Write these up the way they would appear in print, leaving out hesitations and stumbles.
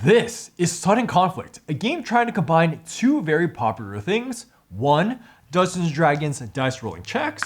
This is Sudden Conflict, a game trying to combine two very popular things. One, Dungeons & Dragons dice rolling checks,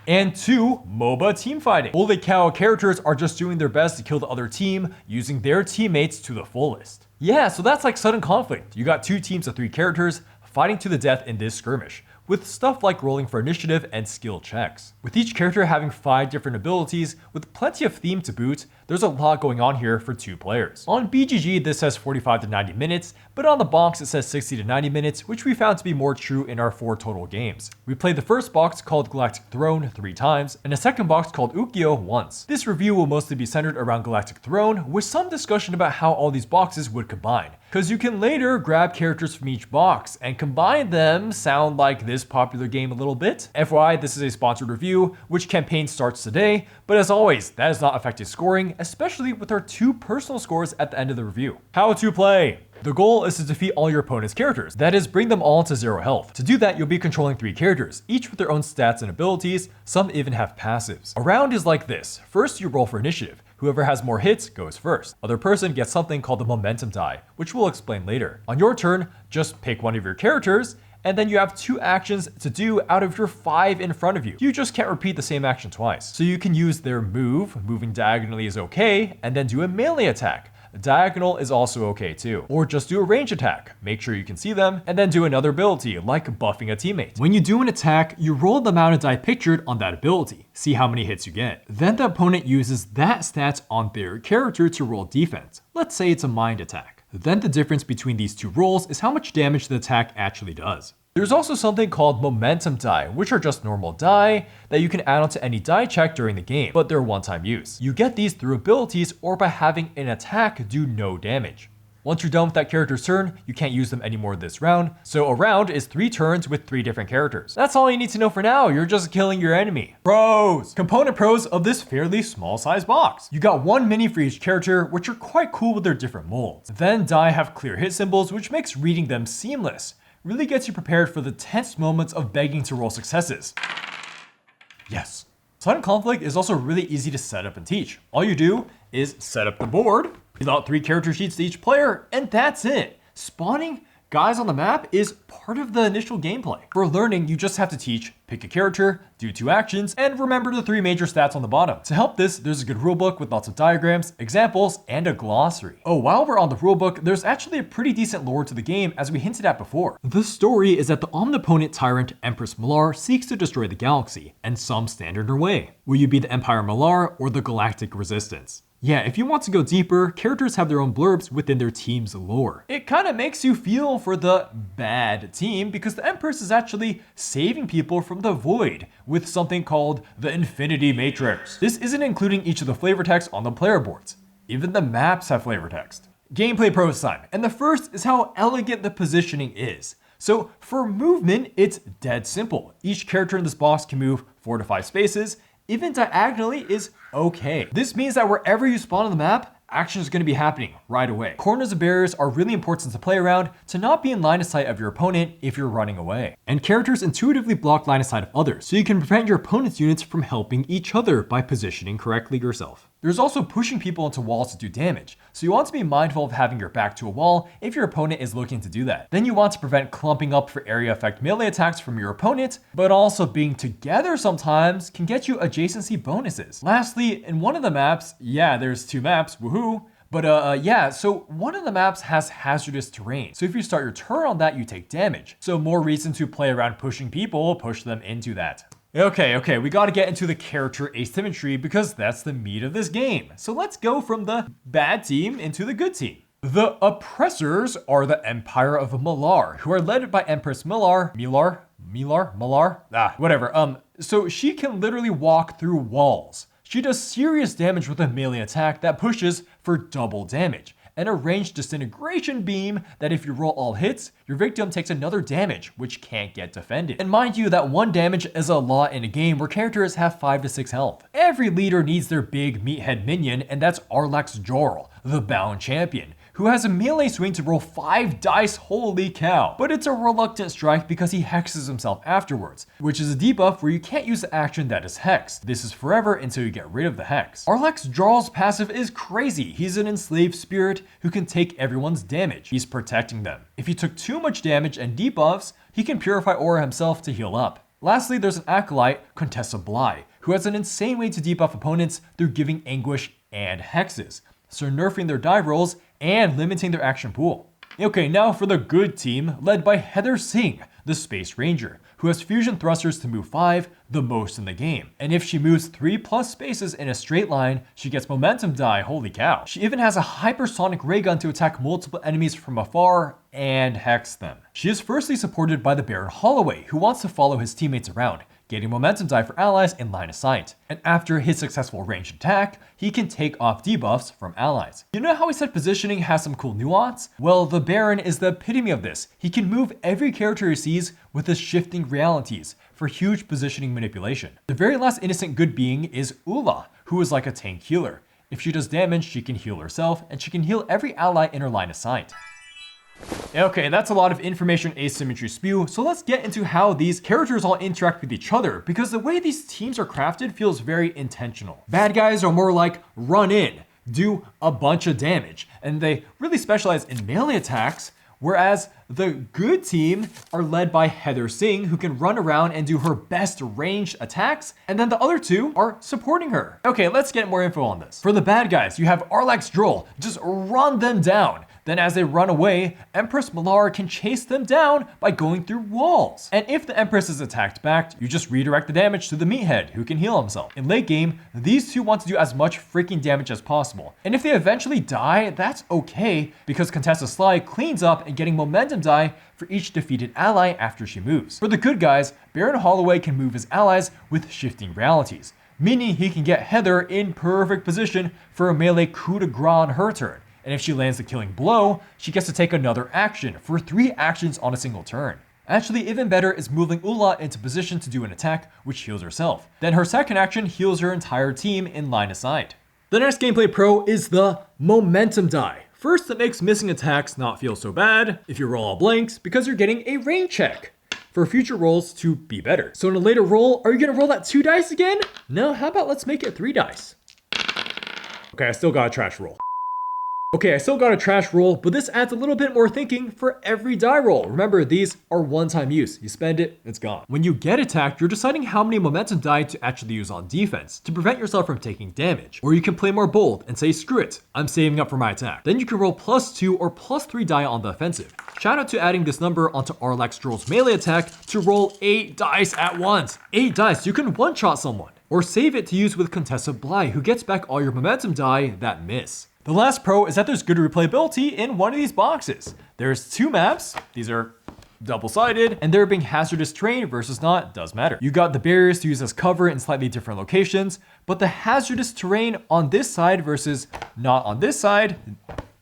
and two, MOBA team fighting. Holy cow, characters are just doing their best to kill the other team, using their teammates to the fullest. Yeah, so that's like Sudden Conflict. You got two teams of 3 characters fighting to the death in this skirmish, with stuff like rolling for initiative and skill checks. With each character having 5 different abilities, with plenty of theme to boot, there's a lot going on here for 2 players. On BGG, this says 45 to 90 minutes, but on the box it says 60 to 90 minutes, which we found to be more true in our 4 total games. We played the first box called Galactic Throne 3 times, and a second box called Ukyo once. This review will mostly be centered around Galactic Throne, with some discussion about how all these boxes would combine, because you can later grab characters from each box and combine them. Sound like this popular game a little bit? FYI, this is a sponsored review, which campaign starts today, but as always, that is not affecting scoring, especially with our 2 personal scores at the end of the review. How to play. The goal is to defeat all your opponent's characters, that is, bring them all to 0 health. To do that, you'll be controlling 3 characters, each with their own stats and abilities, some even have passives. A round is like this. First, you roll for initiative. Whoever has more hits goes first. Other person gets something called the momentum die, which we'll explain later. On your turn, just pick one of your characters, and then you have 2 actions to do out of your 5 in front of you. You just can't repeat the same action twice. So you can use their move, moving diagonally is okay, and then do a melee attack. Diagonal is also okay too. Or just do a range attack, make sure you can see them, and then do another ability, like buffing a teammate. When you do an attack, you roll the amount of die pictured on that ability, see how many hits you get. Then the opponent uses that stat on their character to roll defense. Let's say it's a mind attack. Then the difference between these 2 rolls is how much damage the attack actually does. There's also something called momentum die, which are just normal die that you can add onto any die check during the game, but they're one-time use. You get these through abilities or by having an attack do no damage. Once you're done with that character's turn, you can't use them anymore this round, so a round is 3 turns with 3 different characters. That's all you need to know for now, you're just killing your enemy. Pros! Component pros of this fairly small size box. You got 1 mini for each character, which are quite cool with their different molds. Then die have clear hit symbols, which makes reading them seamless. Really gets you prepared for the tense moments of begging to roll successes. Yes. Sudden Conflict is also really easy to set up and teach. All you do is set up the board, fill out 3 character sheets to each player, and that's it. Spawning guys on the map is part of the initial gameplay. For learning, you just have to teach, pick a character, do 2 actions, and remember the 3 major stats on the bottom. To help this, there's a good rulebook with lots of diagrams, examples, and a glossary. Oh, while we're on the rulebook, there's actually a pretty decent lore to the game, as we hinted at before. The story is that the omnipotent tyrant Empress Malar seeks to destroy the galaxy, and some stand in her way. Will you be the Empire Malar or the Galactic Resistance? Yeah, if you want to go deeper, characters have their own blurbs within their team's lore. It kind of makes you feel for the bad team because the Empress is actually saving people from the void with something called the Infinity Matrix. This isn't including each of the flavor text on the player boards. Even the maps have flavor text. Gameplay pros time, and the first is how elegant the positioning is. So for movement, it's dead simple. Each character in this box can move 4 to 5 spaces. Even diagonally is okay. This means that wherever you spawn on the map, action is going to be happening right away. Corners and barriers are really important to play around to not be in line of sight of your opponent if you're running away. And characters intuitively block line of sight of others, so you can prevent your opponent's units from helping each other by positioning correctly yourself. There's also pushing people into walls to do damage, so you want to be mindful of having your back to a wall if your opponent is looking to do that. Then you want to prevent clumping up for area effect melee attacks from your opponent, but also being together sometimes can get you adjacency bonuses. Lastly, in one of the maps, yeah, there's 2 maps, woohoo, but yeah, so one of the maps has hazardous terrain. So if you start your turn on that, you take damage. So more reason to play around pushing people, push them into that. Okay, we gotta get into the character asymmetry because that's the meat of this game. So let's go from the bad team into the good team. The oppressors are the Empire of Malar, who are led by Empress Malar, whatever. So she can literally walk through walls. She does serious damage with a melee attack that pushes for double damage, and a ranged disintegration beam that if you roll all hits, your victim takes another damage, which can't get defended. And mind you that 1 damage is a lot in a game where characters have 5 to 6 health. Every leader needs their big meathead minion, and that's Arlax Jorl, the Bound Champion, who has a melee swing to roll 5 dice, holy cow. But it's a reluctant strike because he hexes himself afterwards, which is a debuff where you can't use the action that is hexed. This is forever until you get rid of the hex. Arlek's Jarl's passive is crazy. He's an enslaved spirit who can take everyone's damage. He's protecting them. If he took too much damage and debuffs, he can purify aura himself to heal up. Lastly, there's an acolyte, Contessa Bly, who has an insane way to debuff opponents through giving anguish and hexes, so nerfing their die rolls and limiting their action pool. Okay, now for the good team, led by Heather Singh, the Space Ranger, who has fusion thrusters to move 5, the most in the game. And if she moves 3+ spaces in a straight line, she gets momentum die, holy cow. She even has a hypersonic ray gun to attack multiple enemies from afar and hex them. She is firstly supported by the Baron Holloway, who wants to follow his teammates around, getting momentum die for allies in line of sight. And after his successful ranged attack, he can take off debuffs from allies. You know how we said positioning has some cool nuance? Well, the Baron is the epitome of this. He can move every character he sees with his shifting realities for huge positioning manipulation. The very last innocent good being is Ula, who is like a tank healer. If she does damage, she can heal herself, and she can heal every ally in her line of sight. Okay, that's a lot of information asymmetry spew, so let's get into how these characters all interact with each other, because the way these teams are crafted feels very intentional. Bad guys are more like run in, do a bunch of damage, and they really specialize in melee attacks, whereas the good team are led by Heather Singh, who can run around and do her best ranged attacks, and then the other two are supporting her. Okay, let's get more info on this. For the bad guys, you have Arlek's Droll, just run them down. Then as they run away, Empress Malar can chase them down by going through walls. And if the Empress is attacked back, you just redirect the damage to the Meathead, who can heal himself. In late game, these two want to do as much freaking damage as possible. And if they eventually die, that's okay, because Contessa Sly cleans up and getting momentum die for each defeated ally after she moves. For the good guys, Baron Holloway can move his allies with shifting realities, meaning he can get Heather in perfect position for a melee coup de grace on her turn. And if she lands the killing blow, she gets to take another action for 3 actions on a single turn. Actually, even better is moving Ula into position to do an attack, which heals herself. Then her second action heals her entire team in line of sight. The next gameplay pro is the momentum die. First, it makes missing attacks not feel so bad if you roll all blanks, because you're getting a range check for future rolls to be better. So in a later roll, are you gonna roll that 2 dice again? No, how about let's make it 3 dice? Okay, I still got a trash roll. Okay, I still got a trash roll, but this adds a little bit more thinking for every die roll. Remember, these are one-time use. You spend it, it's gone. When you get attacked, you're deciding how many momentum die to actually use on defense to prevent yourself from taking damage. Or you can play more bold and say, screw it, I'm saving up for my attack. Then you can roll +2 or +3 die on the offensive. Shout out to adding this number onto Arlek's Droll's melee attack to roll 8 dice at once. 8 dice, you can one-shot someone. Or save it to use with Contessa Bly, who gets back all your momentum die that miss. The last pro is that there's good replayability in one of these boxes. There's 2 maps, these are double-sided, and there being hazardous terrain versus not does matter. You got the barriers to use as cover in slightly different locations, but the hazardous terrain on this side versus not on this side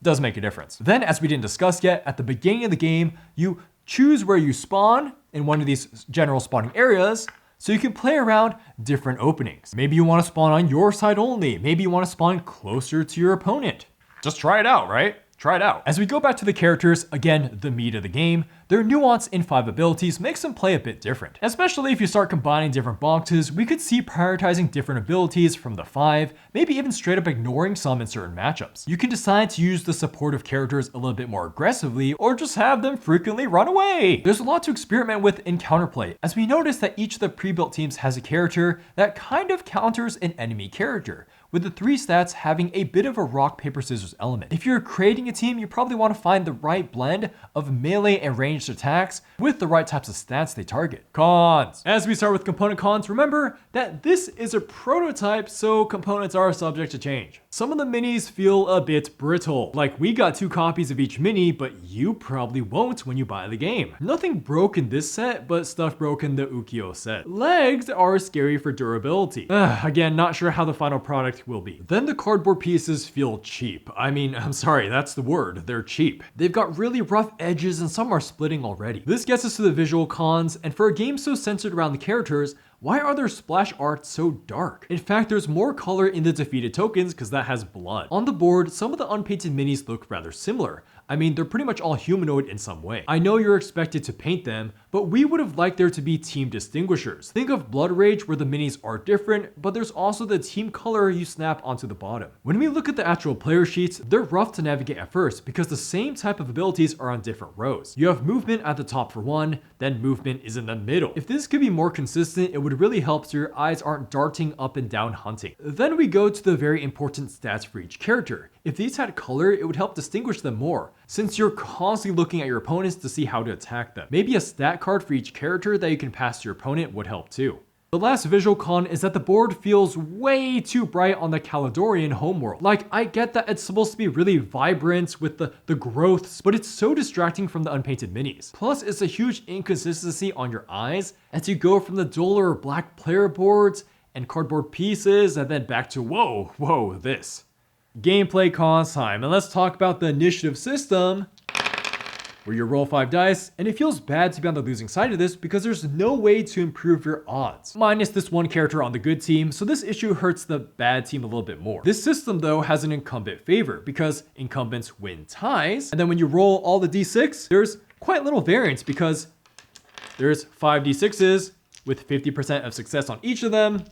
does make a difference. Then, as we didn't discuss yet, at the beginning of the game, you choose where you spawn in one of these general spawning areas, so you can play around different openings. Maybe you want to spawn on your side only. Maybe you want to spawn closer to your opponent. Just try it out, right? Try it out. As we go back to the characters, again, the meat of the game, their nuance in 5 abilities makes them play a bit different. Especially if you start combining different boxes, we could see prioritizing different abilities from the 5, maybe even straight up ignoring some in certain matchups. You can decide to use the supportive characters a little bit more aggressively, or just have them frequently run away. There's a lot to experiment with in counterplay, as we notice that each of the pre-built teams has a character that kind of counters an enemy character, with the 3 stats having a bit of a rock, paper, scissors element. If you're creating a team, you probably want to find the right blend of melee and ranged attacks with the right types of stats they target. Cons. As we start with component cons, remember that this is a prototype, so components are subject to change. Some of the minis feel a bit brittle, like we got 2 copies of each mini, but you probably won't when you buy the game. Nothing broke in this set, but stuff broke in the Ukyo set. Legs are scary for durability. Again, not sure how the final product will be. Then the cardboard pieces feel cheap. I mean, I'm sorry, that's the word, they're cheap. They've got really rough edges and some are splitting already. This gets us to the visual cons, and for a game so centered around the characters, Why are their splash art so dark? In fact, there's more color in the defeated tokens because that has blood. On the board, some of the unpainted minis look rather similar. I mean, they're pretty much all humanoid in some way. I know you're expected to paint them, but we would have liked there to be team distinguishers. Think of Blood Rage where the minis are different, but there's also the team color you snap onto the bottom. When we look at the actual player sheets, they're rough to navigate at first because the same type of abilities are on different rows. You have movement at the top for one, then movement is in the middle. If this could be more consistent, it would really help so your eyes aren't darting up and down hunting. Then we go to the very important stats for each character. If these had color, it would help distinguish them more, since you're constantly looking at your opponents to see how to attack them. Maybe a stat card for each character that you can pass to your opponent would help too. The last visual con is that the board feels way too bright on the Caledonian homeworld. Like, I get that it's supposed to be really vibrant with the growths, but it's so distracting from the unpainted minis. Plus, it's a huge inconsistency on your eyes as you go from the duller black player boards and cardboard pieces and then back to whoa, this. Gameplay cons time, and let's talk about the initiative system where you roll 5 dice, and it feels bad to be on the losing side of this because there's no way to improve your odds. Minus this one character on the good team, so this issue hurts the bad team a little bit more. This system though has an incumbent favor because incumbents win ties, and then when you roll all the d6, there's quite little variance because there's 5 d6s with 50% of success on each of them.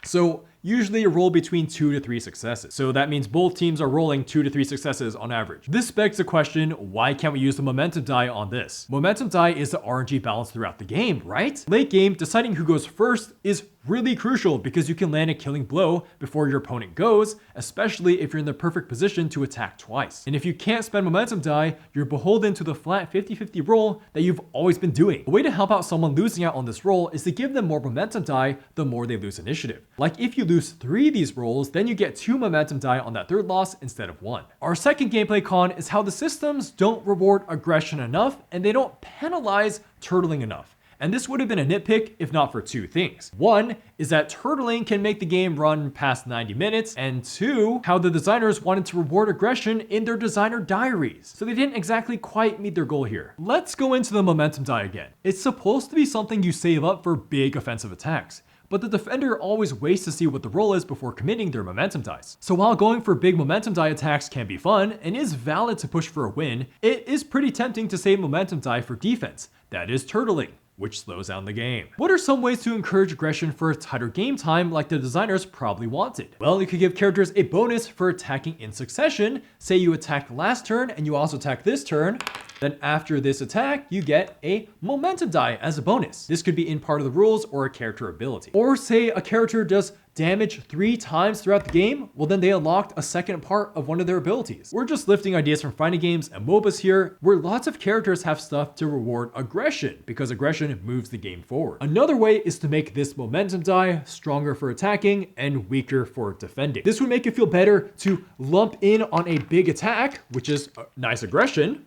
So usually you roll between 2 to 3 successes. So that means both teams are rolling 2 to 3 successes on average. This begs the question, why can't we use the momentum die on this? Momentum die is the RNG balance throughout the game, right? Late game, deciding who goes first is really crucial because you can land a killing blow before your opponent goes, especially if you're in the perfect position to attack twice. And if you can't spend momentum die, you're beholden to the flat 50-50 roll that you've always been doing. A way to help out someone losing out on this roll is to give them more momentum die the more they lose initiative. Like if you lose 3 of these rolls, then you get 2 momentum die on that third loss instead of 1. Our second gameplay con is how the systems don't reward aggression enough and they don't penalize turtling enough. And this would have been a nitpick if not for 2 things. One is that turtling can make the game run past 90 minutes, and 2, how the designers wanted to reward aggression in their designer diaries. So they didn't exactly quite meet their goal here. Let's go into the momentum die again. It's supposed to be something you save up for big offensive attacks, but the defender always waits to see what the roll is before committing their momentum dice. So while going for big momentum die attacks can be fun and is valid to push for a win, it is pretty tempting to save momentum die for defense. That is turtling, which slows down the game. What are some ways to encourage aggression for a tighter game time like the designers probably wanted? Well, you could give characters a bonus for attacking in succession. Say you attacked last turn and you also attack this turn. Then after this attack, you get a momentum die as a bonus. This could be in part of the rules or a character ability. Or say a character does damage 3 times throughout the game, well then they unlocked a second part of one of their abilities. We're just lifting ideas from fighting games and MOBAs here, where lots of characters have stuff to reward aggression, because aggression moves the game forward. Another way is to make this momentum die stronger for attacking and weaker for defending. This would make it feel better to lump in on a big attack, which is a nice aggression,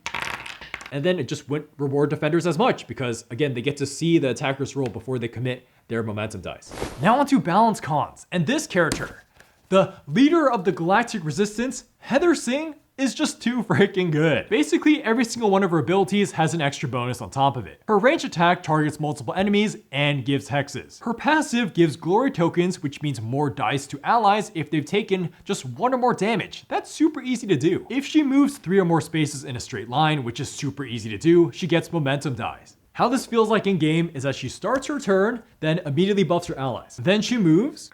and then it just wouldn't reward defenders as much because, again, they get to see the attacker's roll before they commit their momentum dice. Now onto balance cons, and this character, the leader of the Galactic Resistance, Heather Singh, is just too freaking good. Basically, every single one of her abilities has an extra bonus on top of it. Her range attack targets multiple enemies and gives hexes. Her passive gives glory tokens, which means more dice to allies if they've taken just 1 or more damage. That's super easy to do. If she moves 3 or more spaces in a straight line, which is super easy to do, she gets momentum dice. How this feels like in game is that she starts her turn, then immediately buffs her allies. Then she moves,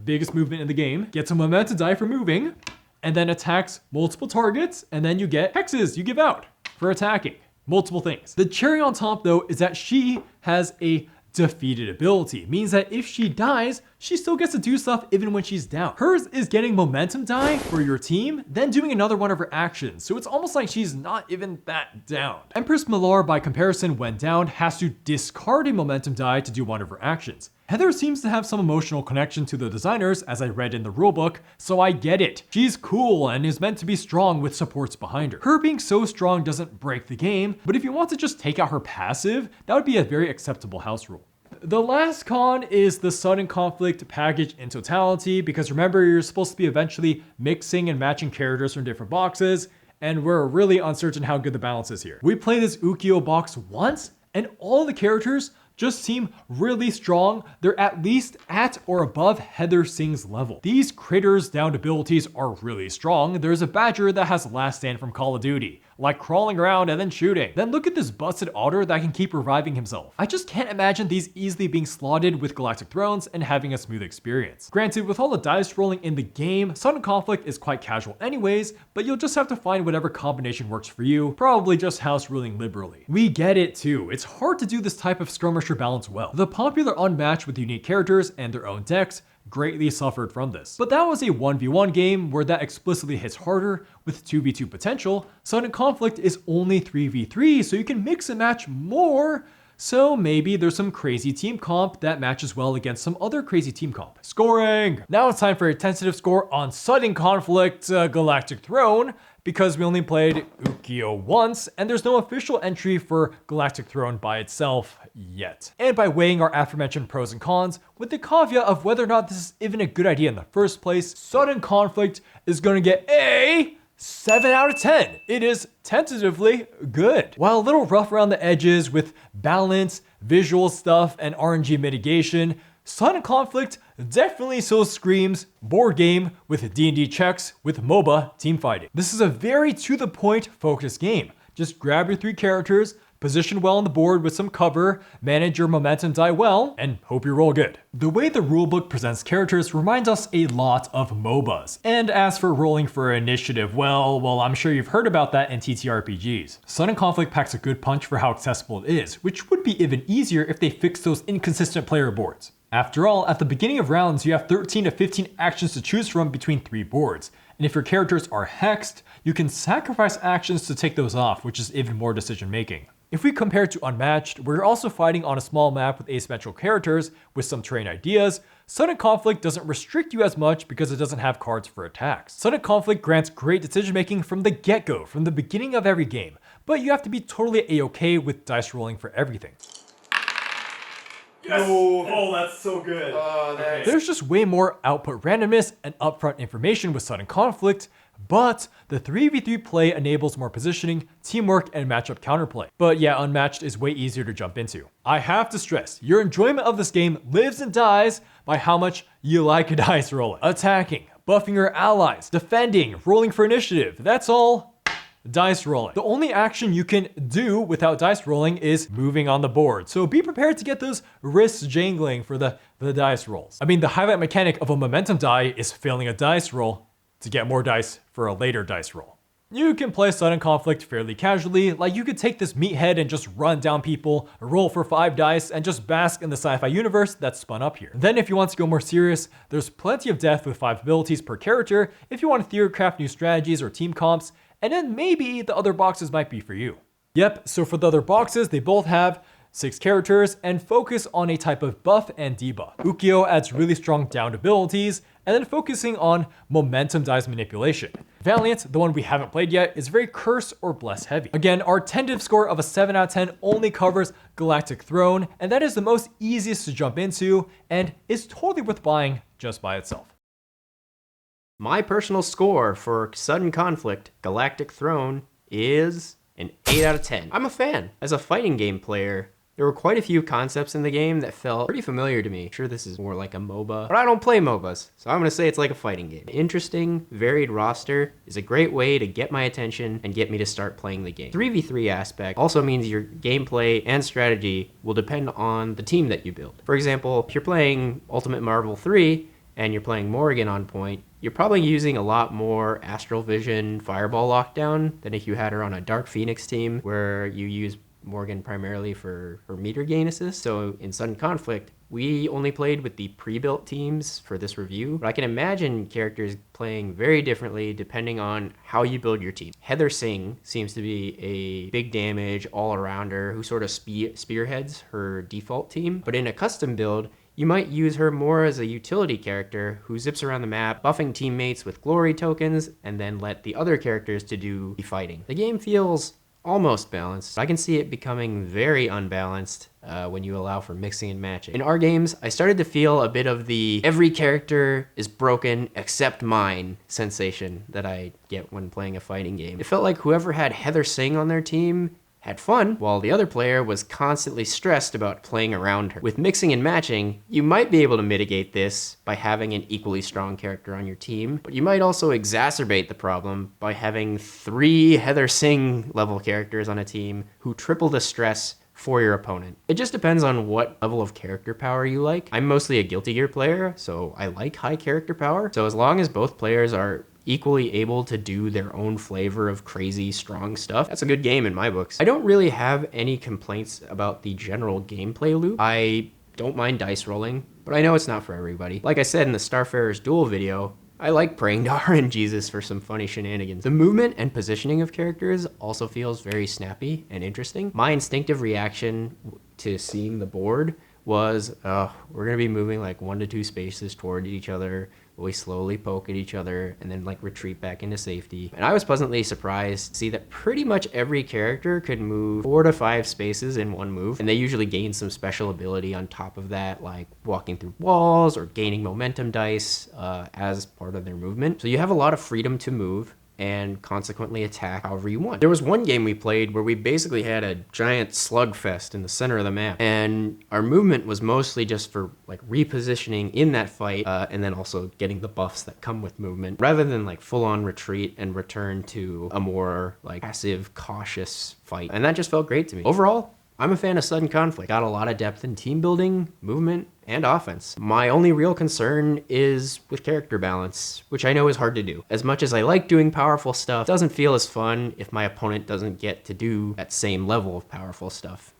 biggest movement in the game, gets a momentum die for moving, and then attacks multiple targets, and then you get hexes you give out for attacking multiple things. The cherry on top though is that she has a defeated ability. Means that if she dies, she still gets to do stuff even when she's down. Hers is getting momentum die for your team, then doing another one of her actions. So it's almost like she's not even that down. Empress Millar, by comparison, when down, has to discard a momentum die to do one of her actions. Heather seems to have some emotional connection to the designers, as I read in the rulebook, so I get it. She's cool and is meant to be strong with supports behind her. Her being so strong doesn't break the game, but if you want to just take out her passive, that would be a very acceptable house rule. The last con is the sudden conflict package in totality, because remember, you're supposed to be eventually mixing and matching characters from different boxes, and we're really uncertain how good the balance is here. We played this Ukyo box once, and all the characters just seem really strong. They're at least at or above Heather Singh's level. These critters' downed abilities are really strong. There's a badger that has Last Stand from Call of Duty, like crawling around and then shooting. Then look at this busted otter that can keep reviving himself. I just can't imagine these easily being slotted with Galactic Thrones and having a smooth experience. Granted, with all the dice rolling in the game, sudden conflict is quite casual anyways, but you'll just have to find whatever combination works for you, probably just house ruling liberally. We get it too. It's hard to do this type of skirmisher balance well. The popular Unmatched with unique characters and their own decks greatly suffered from this. But that was a 1v1 game where that explicitly hits harder with 2v2 potential. Sudden conflict is only 3v3, so you can mix and match more. So maybe there's some crazy team comp that matches well against some other crazy team comp. Scoring! Now it's time for a tentative score on Sudden Conflict Galactic Throne, because we only played Ukyo once, and there's no official entry for Galactic Throne by itself yet. And by weighing our aforementioned pros and cons, with the caveat of whether or not this is even a good idea in the first place, Sudden Conflict is gonna get a 7 out of 10. It is tentatively good. While a little rough around the edges with balance, visual stuff, and RNG mitigation, Sudden Conflict definitely still screams board game with D&D checks with MOBA team fighting. This is a very to the point focused game. Just grab your 3 characters, position well on the board with some cover, manage your momentum die well, and hope you roll good. The way the rulebook presents characters reminds us a lot of MOBAs. And as for rolling for initiative, well, I'm sure you've heard about that in TTRPGs. Sudden Conflict packs a good punch for how accessible it is, which would be even easier if they fixed those inconsistent player boards. After all, at the beginning of rounds, you have 13 to 15 actions to choose from between 3 boards. And if your characters are hexed, you can sacrifice actions to take those off, which is even more decision making. If we compare to Unmatched, where you're also fighting on a small map with asymmetrical characters with some terrain ideas, Sudden Conflict doesn't restrict you as much because it doesn't have cards for attacks. Sudden Conflict grants great decision making from the get-go, from the beginning of every game, but you have to be totally a-okay with dice rolling for everything. Yes! Oh, that's so good. Okay. There's just way more output randomness and upfront information with Sudden Conflict, but the 3v3 play enables more positioning, teamwork, and matchup counterplay. But yeah, Unmatched is way easier to jump into. I have to stress, your enjoyment of this game lives and dies by how much you like dice rolling. Attacking, buffing your allies, defending, rolling for initiative, that's all dice rolling. The only action you can do without dice rolling is moving on the board. So be prepared to get those wrists jangling for the dice rolls. I mean, the highlight mechanic of a momentum die is failing a dice roll to get more dice for a later dice roll. You can play Sudden Conflict fairly casually, like you could take this meathead and just run down people, roll for 5 dice, and just bask in the sci-fi universe that's spun up here. Then if you want to go more serious, there's plenty of depth with 5 abilities per character if you want to theorycraft new strategies or team comps, and then maybe the other boxes might be for you. Yep, so for the other boxes, they both have 6 characters and focus on a type of buff and debuff. Ukyo adds really strong downed abilities, and then focusing on momentum dice manipulation. Valiant, the one we haven't played yet, is very curse or bless heavy. Again, our tentative score of a 7 out of 10 only covers Galactic Throne, and that is the most easiest to jump into, and is totally worth buying just by itself. My personal score for Sudden Conflict Galactic Throne is an 8 out of 10. I'm a fan. As a fighting game player, there were quite a few concepts in the game that felt pretty familiar to me. I'm sure this is more like a MOBA, but I don't play MOBAs, so I'm gonna say it's like a fighting game. An interesting, varied roster is a great way to get my attention and get me to start playing the game. 3v3 aspect also means your gameplay and strategy will depend on the team that you build. For example, if you're playing Ultimate Marvel 3 and you're playing Morrigan on point, you're probably using a lot more Astral Vision Fireball lockdown than if you had her on a Dark Phoenix team where you use Morgan primarily for meter gain assist. So in Sudden Conflict, we only played with the pre-built teams for this review, but I can imagine characters playing very differently depending on how you build your team. Heather Singh seems to be a big damage all-arounder who sort of spearheads her default team, but in a custom build, you might use her more as a utility character who zips around the map, buffing teammates with glory tokens, and then let the other characters to do the fighting. The game feels almost balanced. I can see it becoming very unbalanced when you allow for mixing and matching. In our games, I started to feel a bit of the every character is broken except mine sensation that I get when playing a fighting game. It felt like whoever had Heather Singh on their team had fun, while the other player was constantly stressed about playing around her. With mixing and matching, you might be able to mitigate this by having an equally strong character on your team, but you might also exacerbate the problem by having 3 Heather Singh level characters on a team who triple the stress for your opponent. It just depends on what level of character power you like. I'm mostly a Guilty Gear player, so I like high character power. So as long as both players are equally able to do their own flavor of crazy strong stuff, that's a good game in my books. I don't really have any complaints about the general gameplay loop. I don't mind dice rolling, but I know it's not for everybody. Like I said in the Starfarer's Duel video, I like praying to RNGesus for some funny shenanigans. The movement and positioning of characters also feels very snappy and interesting. My instinctive reaction to seeing the board was, we're gonna be moving like 1 to 2 spaces toward each other. We slowly poke at each other and then like retreat back into safety. And I was pleasantly surprised to see that pretty much every character could move 4 to 5 spaces in one move. And they usually gain some special ability on top of that, like walking through walls or gaining momentum dice as part of their movement. So you have a lot of freedom to move and consequently attack however you want. There was one game we played where we basically had a giant slugfest in the center of the map, and our movement was mostly just for like repositioning in that fight and then also getting the buffs that come with movement, rather than like full-on retreat and return to a more like passive, cautious fight. And that just felt great to me. Overall, I'm a fan of Sudden Conflict. Got a lot of depth in team building, movement, and offense. My only real concern is with character balance, which I know is hard to do. As much as I like doing powerful stuff, it doesn't feel as fun if my opponent doesn't get to do that same level of powerful stuff.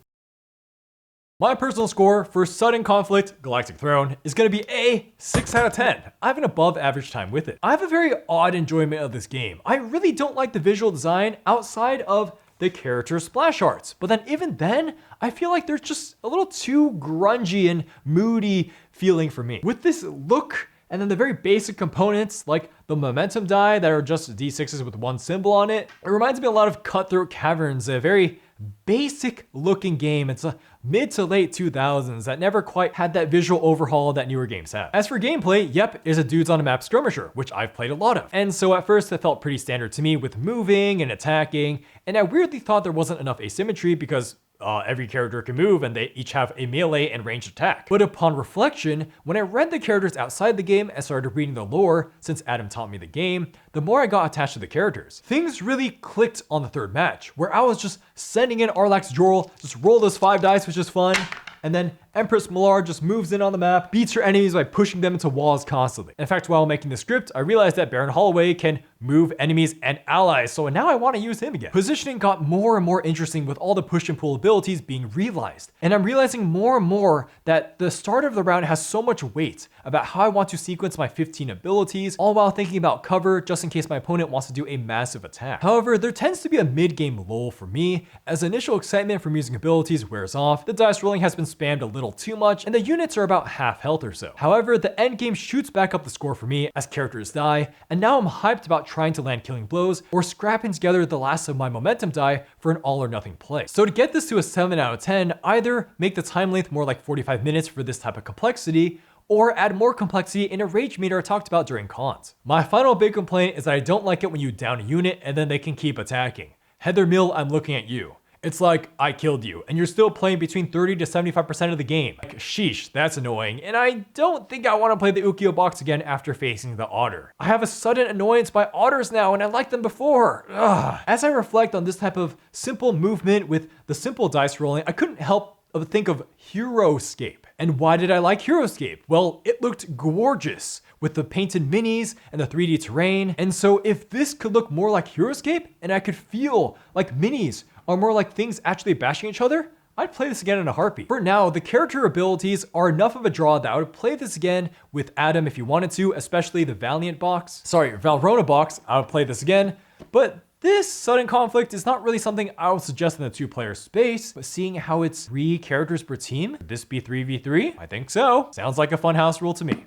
My personal score for Sudden Conflict Galactic Throne is going to be a 6 out of 10. I have an above average time with it. I have a very odd enjoyment of this game. I really don't like the visual design outside of the character splash arts. But then even then, I feel like they're just a little too grungy and moody feeling for me. With this look and then the very basic components like the momentum die that are just D6s with 1 symbol on it, it reminds me a lot of Cutthroat Caverns, a very basic looking game. It's a mid to late 2000s that never quite had that visual overhaul that newer games have. As for gameplay, yep, there's a dudes on a map skirmisher, which I've played a lot of. And so at first it felt pretty standard to me with moving and attacking, and I weirdly thought there wasn't enough asymmetry because every character can move and they each have a melee and ranged attack. But upon reflection, when I read the characters outside the game and started reading the lore, since Adam taught me the game, the more I got attached to the characters. Things really clicked on the 3rd match, where I was just sending in Arlax Jorl, just roll those 5 dice, which is fun, and then Empress Millar just moves in on the map, beats her enemies by pushing them into walls constantly. In fact, while making the script, I realized that Baron Holloway can move enemies and allies, so now I want to use him again. Positioning got more and more interesting with all the push and pull abilities being realized, and I'm realizing more and more that the start of the round has so much weight about how I want to sequence my 15 abilities, all while thinking about cover just in case my opponent wants to do a massive attack. However, there tends to be a mid-game lull for me, as initial excitement from using abilities wears off, the dice rolling has been spammed a little too much, and the units are about half health or so. However, the end game shoots back up the score for me as characters die, and now I'm hyped about trying to land killing blows or scrapping together the last of my momentum die for an all or nothing play. So to get this to a 7 out of 10, either make the time length more like 45 minutes for this type of complexity, or add more complexity in a rage meter I talked about during cons. My final big complaint is that I don't like it when you down a unit and then they can keep attacking. Heather Mill, I'm looking at you. It's like, I killed you, and you're still playing between 30 to 75% of the game. Like, sheesh, that's annoying, and I don't think I want to play the Ukyo box again after facing the otter. I have a sudden annoyance by otters now, and I liked them before. Ugh. As I reflect on this type of simple movement with the simple dice rolling, I couldn't help but think of Heroescape. And why did I like Heroescape? Well, it looked gorgeous with the painted minis and the 3D terrain, and so if this could look more like Heroescape, and I could feel like minis are more like things actually bashing each other, I'd play this again in a heartbeat. For now, the character abilities are enough of a draw that I would play this again with Adumb if you wanted to, especially the Valrona box, I would play this again, but this Sudden Conflict is not really something I would suggest in the 2-player space, but seeing how it's 3 characters per team, could this be 3v3? I think so. Sounds like a fun house rule to me.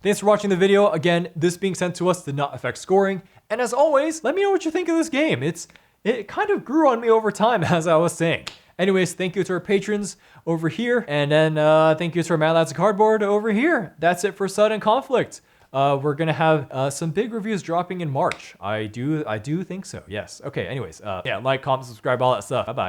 Thanks for watching the video. Again, this being sent to us did not affect scoring, and as always, let me know what you think of this game. It kind of grew on me over time, as I was saying. Anyways, thank you to our patrons over here, and then thank you to our Mad Lads of Cardboard over here. That's it for Sudden Conflict. we're gonna have some big reviews dropping in March. I do think so. Yes. Okay. Anyways, yeah, like, comment, subscribe, all that stuff. Bye bye.